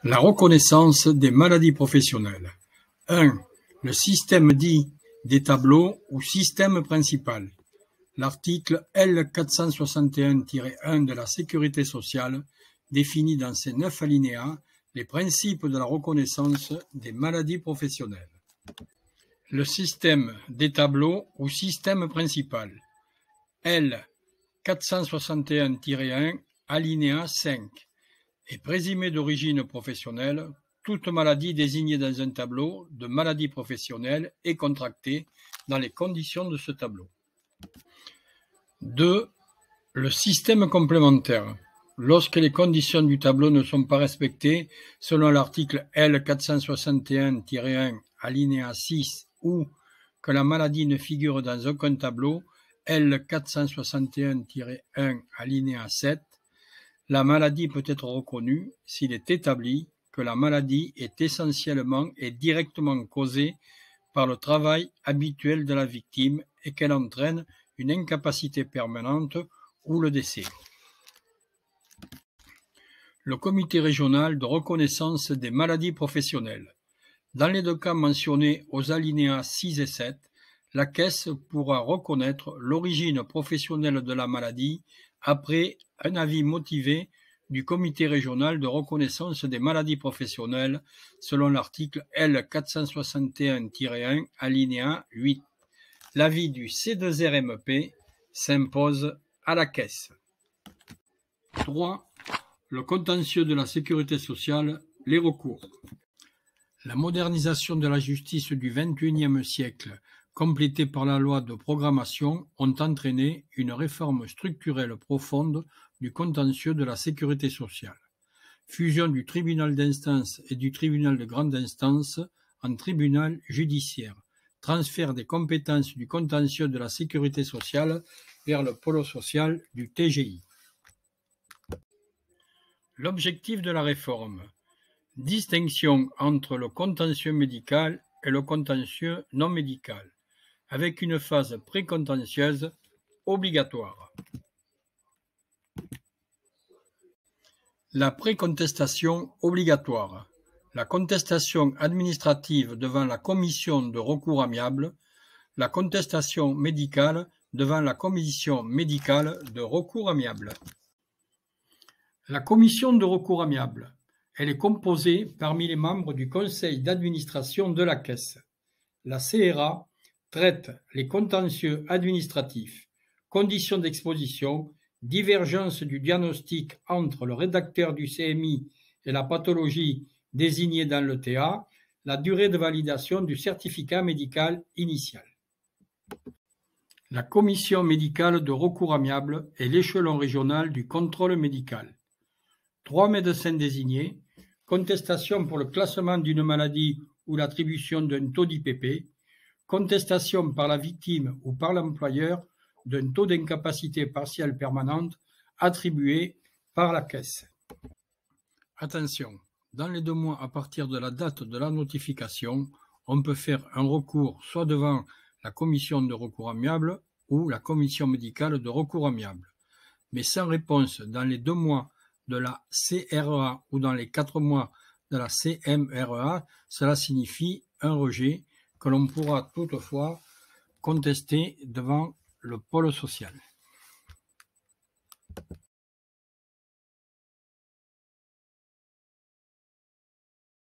La reconnaissance des maladies professionnelles. 1. Le système dit des tableaux ou système principal. L'article L. 461-1 de la Sécurité sociale définit dans ses 9 alinéas les principes de la reconnaissance des maladies professionnelles. Le système des tableaux ou système principal. L. 461-1, alinéa 5. Est présumée d'origine professionnelle toute maladie désignée dans un tableau de maladie professionnelle et contractée dans les conditions de ce tableau. 2. Le système complémentaire. Lorsque les conditions du tableau ne sont pas respectées, selon l'article L. 461-1, alinéa 6, ou que la maladie ne figure dans aucun tableau, L. 461-1, alinéa 7, la maladie peut être reconnue s'il est établi que la maladie est essentiellement et directement causée par le travail habituel de la victime et qu'elle entraîne une incapacité permanente ou le décès. Le comité régional de reconnaissance des maladies professionnelles. Dans les deux cas mentionnés aux alinéas 6 et 7, la Caisse pourra reconnaître l'origine professionnelle de la maladie après un avis motivé du comité régional de reconnaissance des maladies professionnelles selon l'article L. 461-1, alinéa 8. L'avis du C2RMP s'impose à la Caisse. 3. Le contentieux de la sécurité sociale, les recours. La modernisation de la justice du XXIe siècle, complétée par la loi de programmation, ont entraîné une réforme structurelle profonde du contentieux de la sécurité sociale. Fusion du tribunal d'instance et du tribunal de grande instance en tribunal judiciaire. Transfert des compétences du contentieux de la sécurité sociale vers le pôle social du TGI. L'objectif de la réforme. Distinction entre le contentieux médical et le contentieux non médical, avec une phase précontentieuse obligatoire. La précontestation obligatoire. La contestation administrative devant la commission de recours amiable, la contestation médicale devant la commission médicale de recours amiable. La commission de recours amiable. Elle est composée parmi les membres du conseil d'administration de la Caisse. La CRA traite les contentieux administratifs, conditions d'exposition, divergence du diagnostic entre le rédacteur du CMI et la pathologie désignée dans le TA, la durée de validation du certificat médical initial. La commission médicale de recours amiable est l'échelon régional du contrôle médical. 3 médecins désignés, contestation pour le classement d'une maladie ou l'attribution d'un taux d'IPP, contestation par la victime ou par l'employeur d'un taux d'incapacité partielle permanente attribué par la Caisse. Attention, dans les 2 mois à partir de la date de la notification, on peut faire un recours soit devant la commission de recours amiable ou la commission médicale de recours amiable. Mais sans réponse dans les 2 mois de la CREA ou dans les 4 mois de la CMREA, cela signifie un rejet que l'on pourra toutefois contester devant le pôle social.